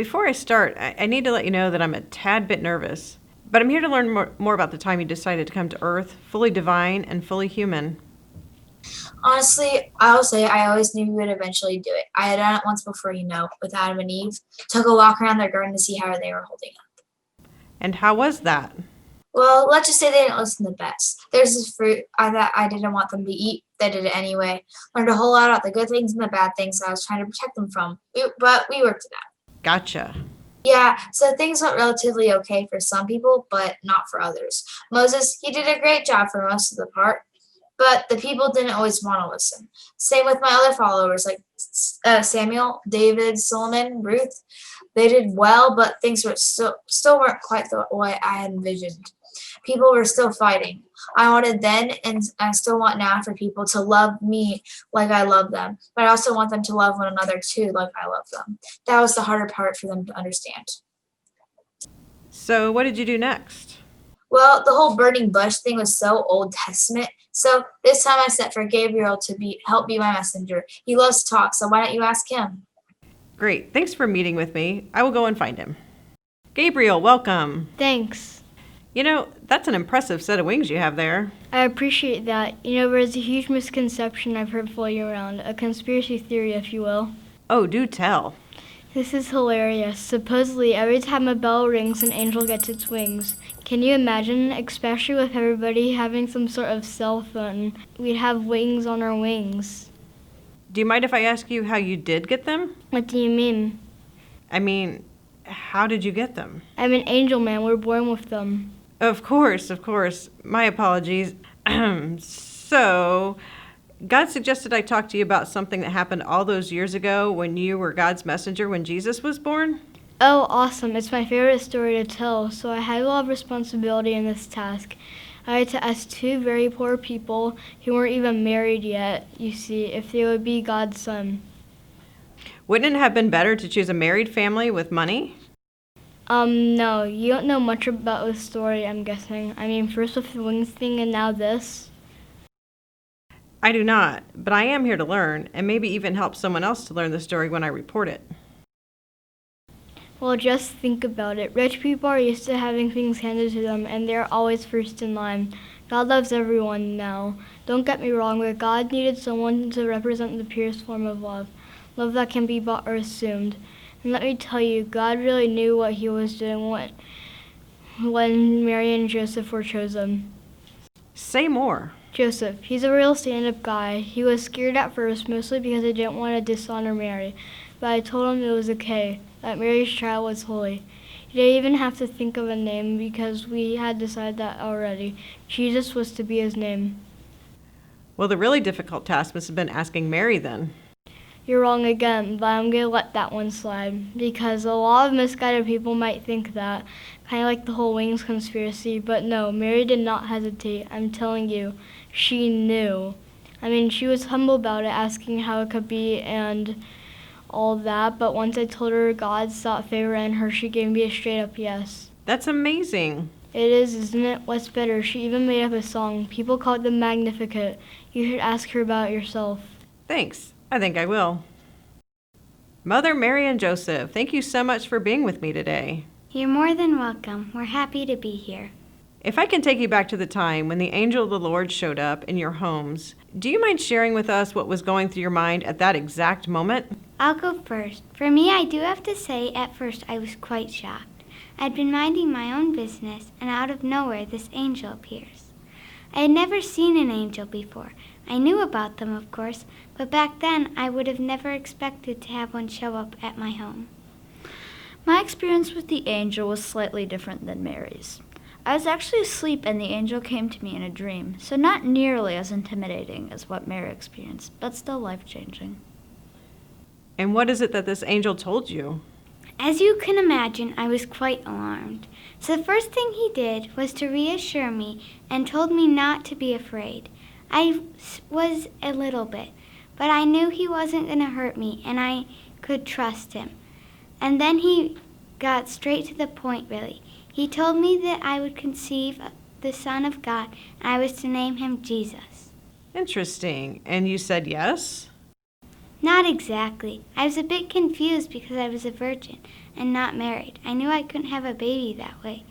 Before I start, I need to let you know that I'm a tad bit nervous, but I'm here to learn more about the time you decided to come to Earth, fully divine and fully human. Honestly, I'll say I always knew he would eventually do it. I had done it once before, with Adam and Eve. Took a walk around their garden to see how they were holding up. And how was that? Well, let's just say they didn't listen the best. There's this fruit that I didn't want them to eat. They did it anyway. Learned a whole lot about the good things and the bad things that I was trying to protect them from. But we worked it out. Gotcha. Yeah, so things went relatively okay for some people, but not for others. Moses, he did a great job for most of the part, but the people didn't always want to listen. Same with my other followers like Samuel, David, Solomon, Ruth. They did well, but things were still weren't quite the way I had envisioned. People were still fighting. I wanted then, and I still want now, for people to love me like I love them, but I also want them to love one another too, like I love them. That was the harder part for them to understand. So, what did you do next? Well, the whole burning bush thing was so Old Testament. So this time I sent for Gabriel to help be my messenger. He loves to talk, so why don't you ask him? Great. Thanks for meeting with me. I will go and find him. Gabriel, welcome. Thanks. You know, that's an impressive set of wings you have there. I appreciate that. There's a huge misconception I've heard floating around, a conspiracy theory, if you will. Oh, do tell. This is hilarious. Supposedly, every time a bell rings, an angel gets its wings. Can you imagine, especially with everybody having some sort of cell phone, we'd have wings on our wings? Do you mind if I ask you how you did get them? What do you mean? I mean, how did you get them? I'm an angel, man. We're born with them. Of course. My apologies. So, God suggested I talk to you about something that happened all those years ago when you were God's messenger when Jesus was born? Oh, awesome. It's my favorite story to tell, so I had a lot of responsibility in this task. I had to ask two very poor people who weren't even married yet, you see, if they would be God's son. Wouldn't it have been better to choose a married family with money? No, you don't know much about this story, I'm guessing. First with the wings thing and now this. I do not, but I am here to learn, and maybe even help someone else to learn the story when I report it. Well, just think about it. Rich people are used to having things handed to them, and they're always first in line. God loves everyone now. Don't get me wrong, but God needed someone to represent the purest form of love. Love that can be bought or assumed. And let me tell you, God really knew what he was doing when Mary and Joseph were chosen. Say more. Joseph, he's a real stand-up guy. He was scared at first, mostly because I didn't want to dishonor Mary. But I told him it was okay, that Mary's child was holy. He didn't even have to think of a name because we had decided that already. Jesus was to be his name. Well, the really difficult task must have been asking Mary then. You're wrong again, but I'm going to let that one slide, because a lot of misguided people might think that, kind of like the whole wings conspiracy, but no, Mary did not hesitate. I'm telling you, she knew. She was humble about it, asking how it could be and all that, but once I told her God sought favor in her, she gave me a straight up yes. That's amazing. It is, isn't it? What's better, she even made up a song. People call it the Magnificat. You should ask her about it yourself. Thanks. I think I will. Mother Mary and Joseph, thank you so much for being with me today. You're more than welcome. We're happy to be here. If I can take you back to the time when the angel of the Lord showed up in your homes, do you mind sharing with us what was going through your mind at that exact moment? I'll go first. For me, I do have to say, at first I was quite shocked. I'd been minding my own business, and out of nowhere this angel appears. I had never seen an angel before. I knew about them, of course, but back then I would have never expected to have one show up at my home. My experience with the angel was slightly different than Mary's. I was actually asleep and the angel came to me in a dream, so not nearly as intimidating as what Mary experienced, but still life-changing. And what is it that this angel told you? As you can imagine, I was quite alarmed. So the first thing he did was to reassure me and told me not to be afraid. I was a little bit, but I knew he wasn't going to hurt me and I could trust him. And then he got straight to the point, really. He told me that I would conceive the Son of God and I was to name him Jesus. Interesting. And you said yes? Not exactly. I was a bit confused because I was a virgin and not married. I knew I couldn't have a baby that way.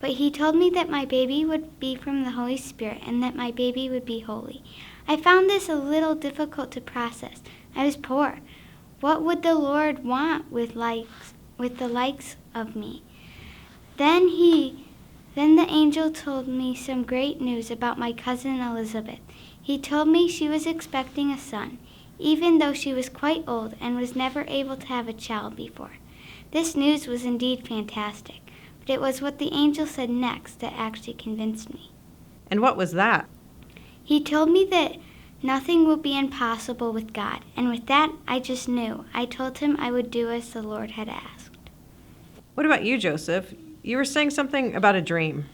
But he told me that my baby would be from the Holy Spirit and that my baby would be holy. I found this a little difficult to process. I was poor. What would the Lord want with the likes of me? Then the angel told me some great news about my cousin Elizabeth. He told me she was expecting a son, even though she was quite old and was never able to have a child before. This news was indeed fantastic, but it was what the angel said next that actually convinced me. And what was that? He told me that nothing will be impossible with God, and with that I just knew. I told him I would do as the Lord had asked. What about you, Joseph? You were saying something about a dream.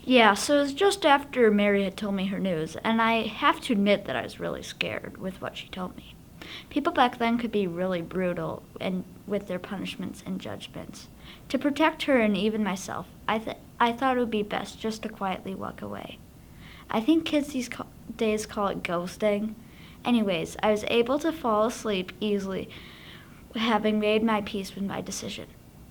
Yeah, so it was just after Mary had told me her news, and I have to admit that I was really scared with what she told me. People back then could be really brutal and with their punishments and judgments. To protect her and even myself, I thought it would be best just to quietly walk away. I think kids these days call it ghosting. Anyways, I was able to fall asleep easily, having made my peace with my decision.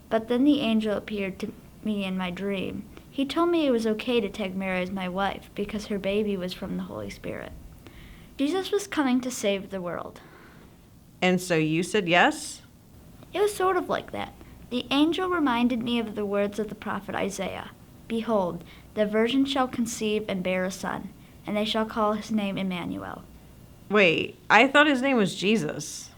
But then the angel appeared to me in my dream. He told me it was okay to take Mary as my wife because her baby was from the Holy Spirit. Jesus was coming to save the world. And so you said yes? It was sort of like that. The angel reminded me of the words of the prophet Isaiah. Behold, the virgin shall conceive and bear a son, and they shall call his name Emmanuel. Wait, I thought his name was Jesus.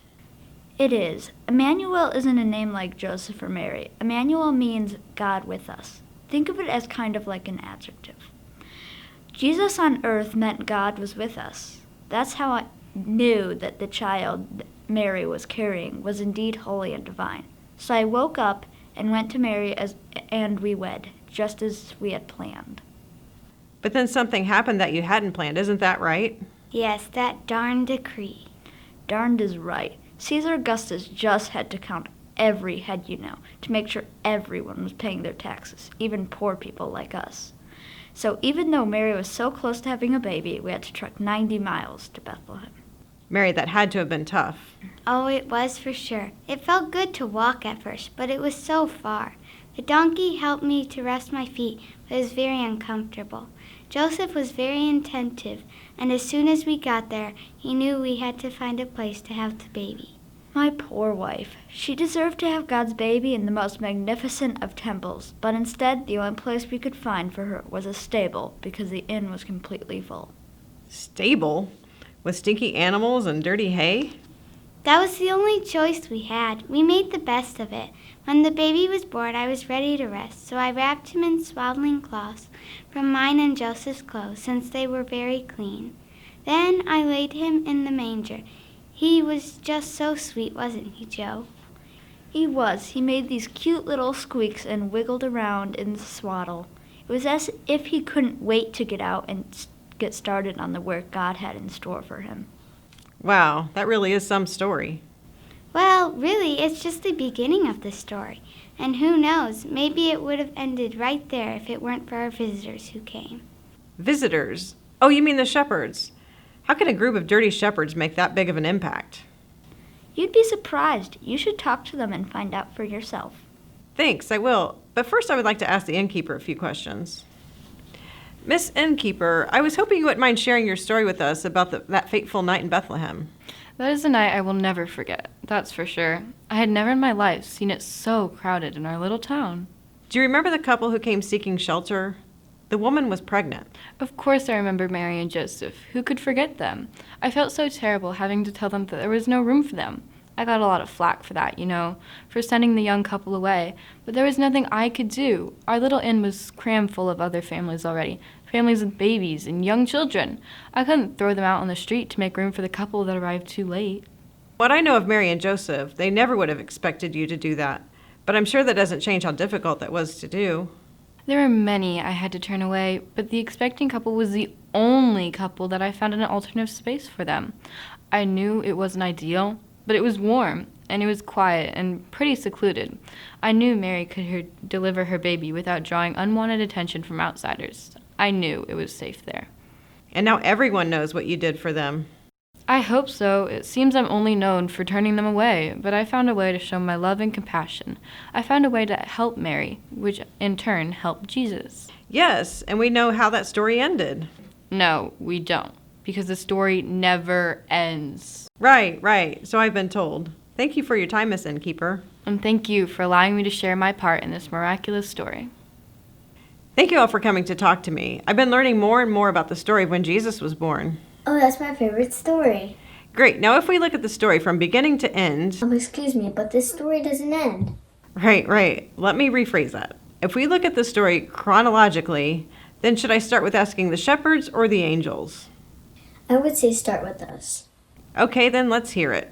It is. Emmanuel isn't a name like Joseph or Mary. Emmanuel means God with us. Think of it as kind of like an adjective. Jesus on earth meant God was with us. That's how I knew that the child Mary was carrying was indeed holy and divine. So I woke up and went to Mary and we wed, just as we had planned. But then something happened that you hadn't planned, isn't that right? Yes, that darn decree. Darned is right. Caesar Augustus just had to count every head to make sure everyone was paying their taxes, even poor people like us. So even though Mary was so close to having a baby, we had to trek 90 miles to Bethlehem. Mary, that had to have been tough. Oh, it was for sure. It felt good to walk at first, but it was so far. The donkey helped me to rest my feet, but it was very uncomfortable. Joseph was very attentive, and as soon as we got there, he knew we had to find a place to have the baby. My poor wife. She deserved to have God's baby in the most magnificent of temples, but instead the only place we could find for her was a stable because the inn was completely full. Stable? With stinky animals and dirty hay? That was the only choice we had. We made the best of it. When the baby was born, I was ready to rest, so I wrapped him in swaddling cloths from mine and Joseph's clothes, since they were very clean. Then I laid him in the manger. He was just so sweet, wasn't he, Joe? He was. He made these cute little squeaks and wiggled around in the swaddle. It was as if he couldn't wait to get out and get started on the work God had in store for him. Wow, that really is some story. Well, really, it's just the beginning of the story. And who knows, maybe it would have ended right there if it weren't for our visitors who came. Visitors? Oh, you mean the shepherds? How can a group of dirty shepherds make that big of an impact? You'd be surprised. You should talk to them and find out for yourself. Thanks, I will. But first I would like to ask the innkeeper a few questions. Miss Innkeeper, I was hoping you wouldn't mind sharing your story with us about that fateful night in Bethlehem. That is a night I will never forget, that's for sure. I had never in my life seen it so crowded in our little town. Do you remember the couple who came seeking shelter? The woman was pregnant. Of course I remember Mary and Joseph. Who could forget them? I felt so terrible having to tell them that there was no room for them. I got a lot of flack for that, for sending the young couple away. But there was nothing I could do. Our little inn was crammed full of other families already. Families with babies and young children. I couldn't throw them out on the street to make room for the couple that arrived too late. What I know of Mary and Joseph, they never would have expected you to do that. But I'm sure that doesn't change how difficult that was to do. There were many I had to turn away, but the expecting couple was the only couple that I found an alternative space for them. I knew it wasn't ideal, but it was warm, and it was quiet and pretty secluded. I knew Mary could deliver her baby without drawing unwanted attention from outsiders. I knew it was safe there. And now everyone knows what you did for them. I hope so. It seems I'm only known for turning them away, but I found a way to show my love and compassion. I found a way to help Mary, which in turn helped Jesus. Yes, and we know how that story ended. No, we don't, because the story never ends. Right. So I've been told. Thank you for your time, Miss Innkeeper. And thank you for allowing me to share my part in this miraculous story. Thank you all for coming to talk to me. I've been learning more and more about the story of when Jesus was born. Oh, that's my favorite story. Great. Now, if we look at the story from beginning to end... Excuse me, but this story doesn't end. Right. Let me rephrase that. If we look at the story chronologically, then should I start with asking the shepherds or the angels? I would say start with us. Okay, then let's hear it.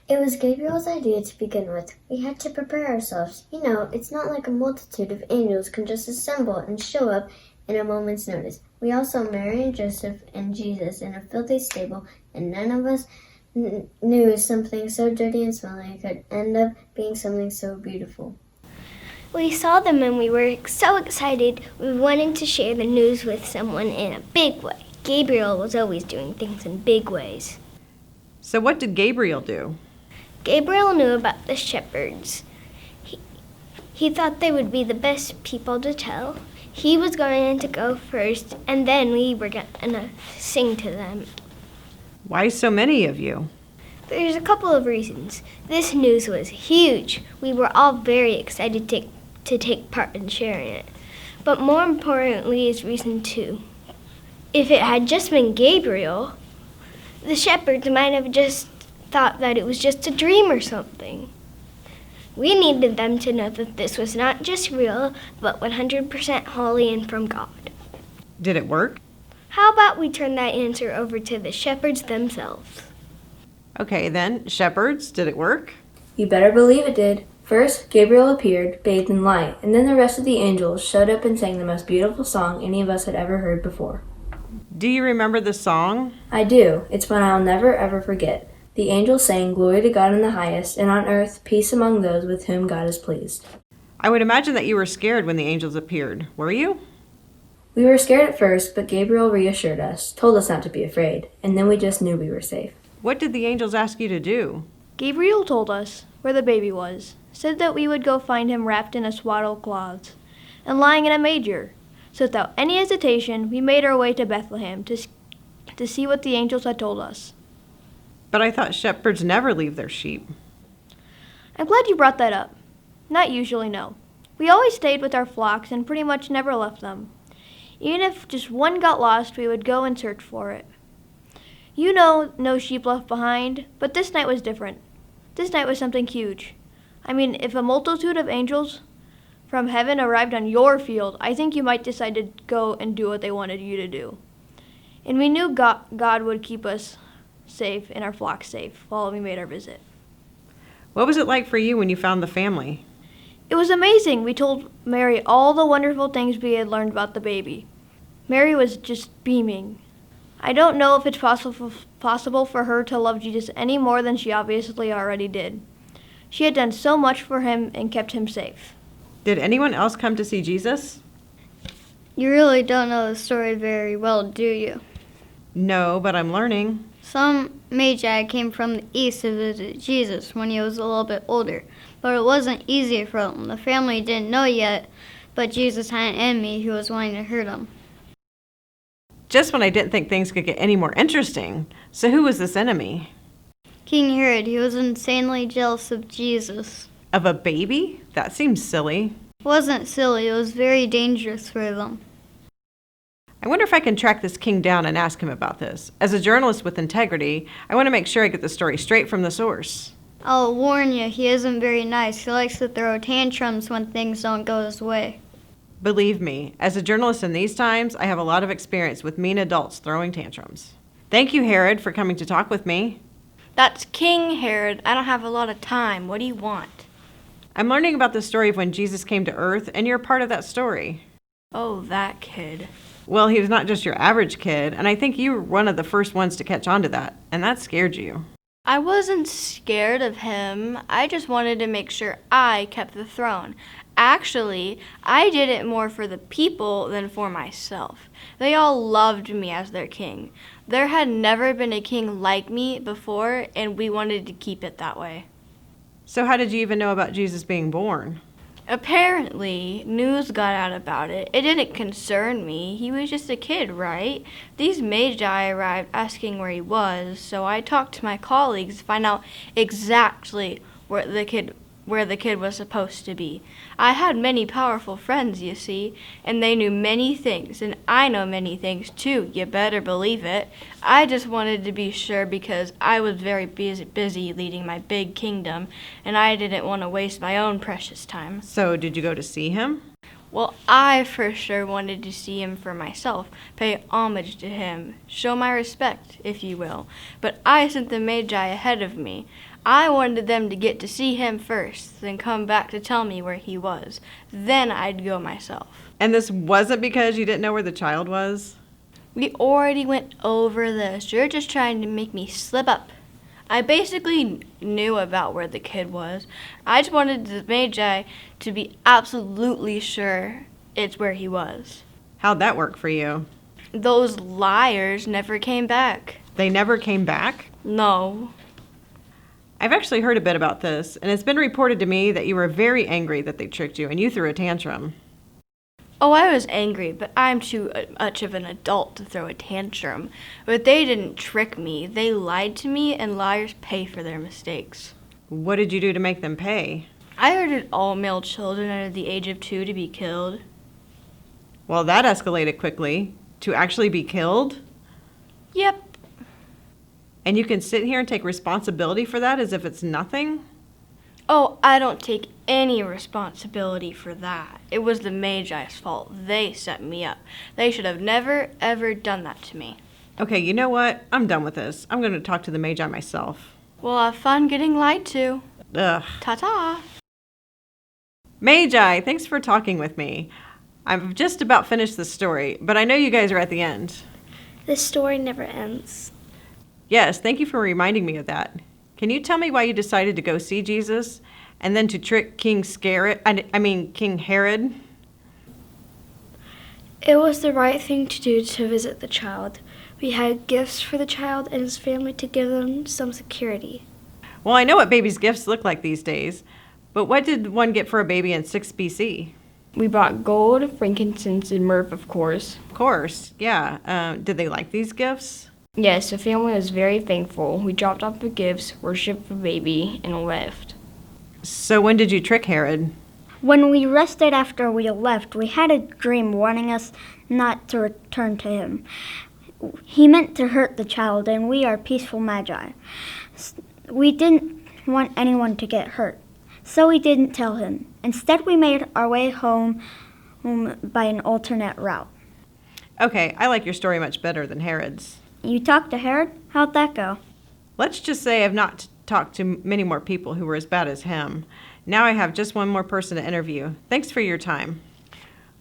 It was Gabriel's idea to begin with. We had to prepare ourselves. You know, it's not like a multitude of angels can just assemble and show up in a moment's notice. We all saw Mary and Joseph and Jesus in a filthy stable, and none of us knew something so dirty and smelly could end up being something so beautiful. We saw them and we were so excited. We wanted to share the news with someone in a big way. Gabriel was always doing things in big ways. So what did Gabriel do? Gabriel knew about the shepherds. He thought they would be the best people to tell. He was going to go first, and then we were going to sing to them. Why so many of you? There's a couple of reasons. This news was huge. We were all very excited to take part in sharing it. But more importantly is reason 2. If it had just been Gabriel, the shepherds might have just thought that it was just a dream or something. We needed them to know that this was not just real, but 100% holy and from God. Did it work? How about we turn that answer over to the shepherds themselves? Okay, then, shepherds, did it work? You better believe it did. First, Gabriel appeared, bathed in light, and then the rest of the angels showed up and sang the most beautiful song any of us had ever heard before. Do you remember the song? I do. It's one I'll never ever forget. The angels sang, "Glory to God in the highest, and on earth peace among those with whom God is pleased." I would imagine that you were scared when the angels appeared. Were you? We were scared at first, but Gabriel reassured us, told us not to be afraid, and then we just knew we were safe. What did the angels ask you to do? Gabriel told us where the baby was, said that we would go find him wrapped in a swaddled cloths and lying in a manger. So without any hesitation, we made our way to Bethlehem to see what the angels had told us. But I thought shepherds never leave their sheep. I'm glad you brought that up. Not usually, no. We always stayed with our flocks and pretty much never left them. Even if just one got lost, we would go and search for it. You know, no sheep left behind, but this night was different. This night was something huge. I mean, if a multitude of angels from heaven arrived on your field, I think you might decide to go and do what they wanted you to do. And we knew God would keep us safe and our flock safe while we made our visit. What was it like for you when you found the family? It was amazing. We told Mary all the wonderful things we had learned about the baby. Mary was just beaming. I don't know if it's possible for her to love Jesus any more than she obviously already did. She had done so much for him and kept him safe. Did anyone else come to see Jesus? You really don't know the story very well, do you? No, but I'm learning. Some Magi came from the east to visit Jesus when he was a little bit older, but it wasn't easy for them. The family didn't know yet, but Jesus had an enemy who was wanting to hurt them. Just when I didn't think things could get any more interesting. So who was this enemy? King Herod, he was insanely jealous of Jesus. Of a baby? That seems silly. It wasn't silly, it was very dangerous for them. I wonder if I can track this king down and ask him about this. As a journalist with integrity, I want to make sure I get the story straight from the source. I'll warn you, he isn't very nice. He likes to throw tantrums when things don't go his way. Believe me, as a journalist in these times, I have a lot of experience with mean adults throwing tantrums. Thank you, Herod, for coming to talk with me. That's King Herod. I don't have a lot of time. What do you want? I'm learning about the story of when Jesus came to earth, and you're part of that story. Oh, that kid. Well, he was not just your average kid, and I think you were one of the first ones to catch on to that, and that scared you. I wasn't scared of him. I just wanted to make sure I kept the throne. Actually, I did it more for the people than for myself. They all loved me as their king. There had never been a king like me before, and we wanted to keep it that way. So how did you even know about Jesus being born? Apparently, news got out about it. It didn't concern me. He was just a kid, right? These magi arrived asking where he was, so I talked to my colleagues to find out exactly where the kid was supposed to be. I had many powerful friends, you see, and they knew many things, and I know many things too, you better believe it. I just wanted to be sure because I was very busy leading my big kingdom, and I didn't want to waste my own precious time. So did you go to see him? Well, I for sure wanted to see him for myself, pay homage to him, show my respect, if you will. But I sent the Magi ahead of me. I wanted them to get to see him first, then come back to tell me where he was. Then I'd go myself. And this wasn't because you didn't know where the child was? We already went over this. You're just trying to make me slip up. I basically knew about where the kid was. I just wanted the Magi to be absolutely sure it's where he was. How'd that work for you? Those liars never came back. They never came back? No. I've actually heard a bit about this, and it's been reported to me that you were very angry that they tricked you and you threw a tantrum. Oh, I was angry, but I'm too much of an adult to throw a tantrum. But they didn't trick me. They lied to me, and liars pay for their mistakes. What did you do to make them pay? I ordered all male children under the age of 2 to be killed. Well, that escalated quickly. To actually be killed? Yep. And you can sit here and take responsibility for that as if it's nothing? Oh, I don't take any responsibility for that. It was the Magi's fault. They set me up. They should have never, ever done that to me. Okay, you know what? I'm done with this. I'm going to talk to the Magi myself. Well, have fun getting lied to. Ugh. Ta-ta. Magi, thanks for talking with me. I've just about finished the story, but I know you guys are at the end. This story never ends. Yes, thank you for reminding me of that. Can you tell me why you decided to go see Jesus and then to trick King Herod? It was the right thing to do to visit the child. We had gifts for the child and his family to give them some security. Well, I know what babies' gifts look like these days, but what did one get for a baby in 6 BC? We brought gold, frankincense, and myrrh, of course. Of course, yeah. Did they like these gifts? Yes, the family was very thankful. We dropped off the gifts, worshipped the baby, and left. So when did you trick Herod? When we rested after we left, we had a dream warning us not to return to him. He meant to hurt the child, and we are peaceful magi. We didn't want anyone to get hurt, so we didn't tell him. Instead, we made our way home by an alternate route. Okay, I like your story much better than Herod's. You talked to Herod? How'd that go? Let's just say I've not talked to many more people who were as bad as him. Now I have just one more person to interview. Thanks for your time.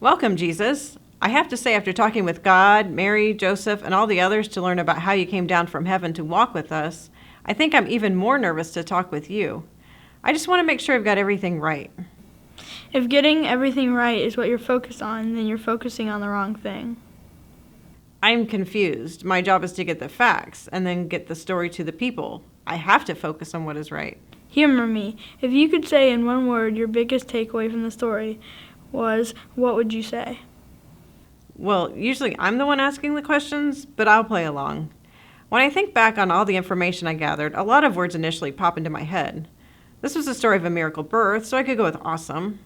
Welcome, Jesus. I have to say, after talking with God, Mary, Joseph, and all the others to learn about how you came down from heaven to walk with us, I think I'm even more nervous to talk with you. I just want to make sure I've got everything right. If getting everything right is what you're focused on, then you're focusing on the wrong thing. I'm confused. My job is to get the facts and then get the story to the people. I have to focus on what is right. Humor me. If you could say in one word your biggest takeaway from the story was, what would you say? Well, usually I'm the one asking the questions, but I'll play along. When I think back on all the information I gathered, a lot of words initially pop into my head. This was the story of a miracle birth, so I could go with awesome.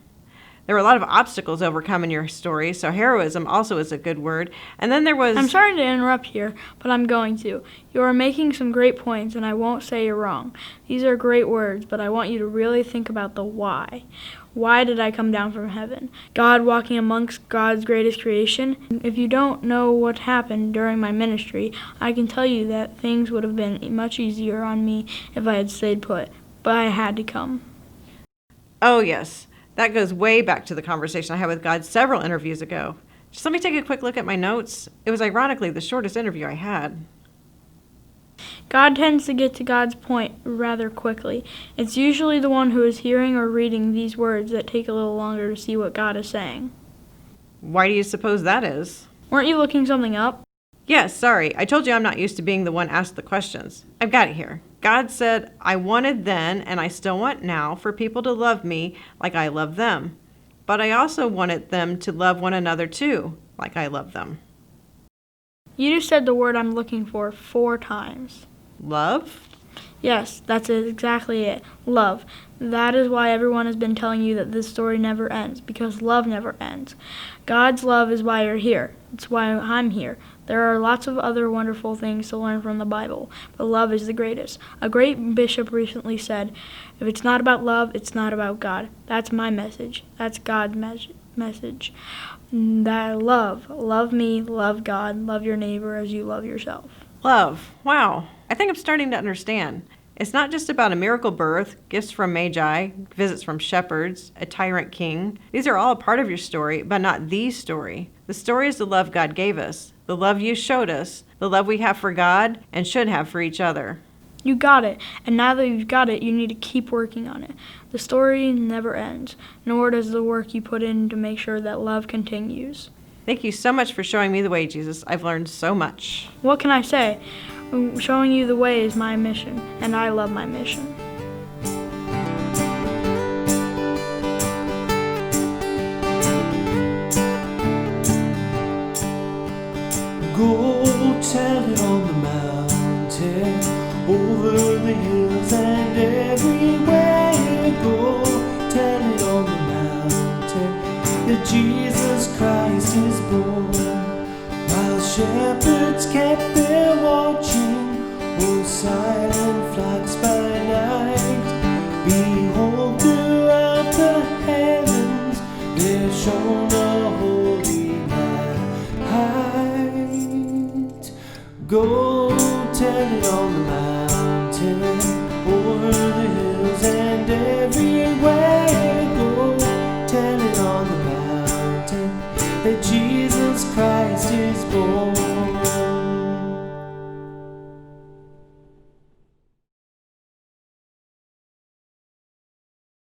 There were a lot of obstacles overcome in your story, so heroism also is a good word. And then there was... I'm sorry to interrupt here, but I'm going to. You are making some great points, and I won't say you're wrong. These are great words, but I want you to really think about the why. Why did I come down from heaven? God walking amongst God's greatest creation? If you don't know what happened during my ministry, I can tell you that things would have been much easier on me if I had stayed put, but I had to come. Oh, yes. That goes way back to the conversation I had with God several interviews ago. Just let me take a quick look at my notes. It was ironically the shortest interview I had. God tends to get to God's point rather quickly. It's usually the one who is hearing or reading these words that take a little longer to see what God is saying. Why do you suppose that is? Weren't you looking something up? Yes, sorry. I told you I'm not used to being the one asked the questions. I've got it here. God said, I wanted then, and I still want now, for people to love me like I love them. But I also wanted them to love one another too, like I love them. You just said the word I'm looking for 4 times. Love? Yes, that's exactly it. Love. That is why everyone has been telling you that this story never ends, because love never ends. God's love is why you're here. It's why I'm here. There are lots of other wonderful things to learn from the Bible, but love is the greatest. A great bishop recently said, if it's not about love, it's not about God. That's my message. That's God's message. That love me, love God, love your neighbor as you love yourself. Love. Wow. I think I'm starting to understand. It's not just about a miracle birth, gifts from magi, visits from shepherds, a tyrant king. These are all a part of your story, but not the story. The story is the love God gave us, the love you showed us, the love we have for God and should have for each other. You got it, and now that you've got it, you need to keep working on it. The story never ends, nor does the work you put in to make sure that love continues. Thank you so much for showing me the way, Jesus. I've learned so much. What can I say? Showing you the way is my mission, and I love my mission. Go tell it on the mountain, over the hills and everywhere. Go tell it on the mountain that Jesus Christ is born. While shepherds kept their watching, oh silent flocks by night, behold throughout the heavens there shone a holy light. Go tell it on the mountain, over the hills and everywhere. Go tell it on the mountain that Jesus Christ is born.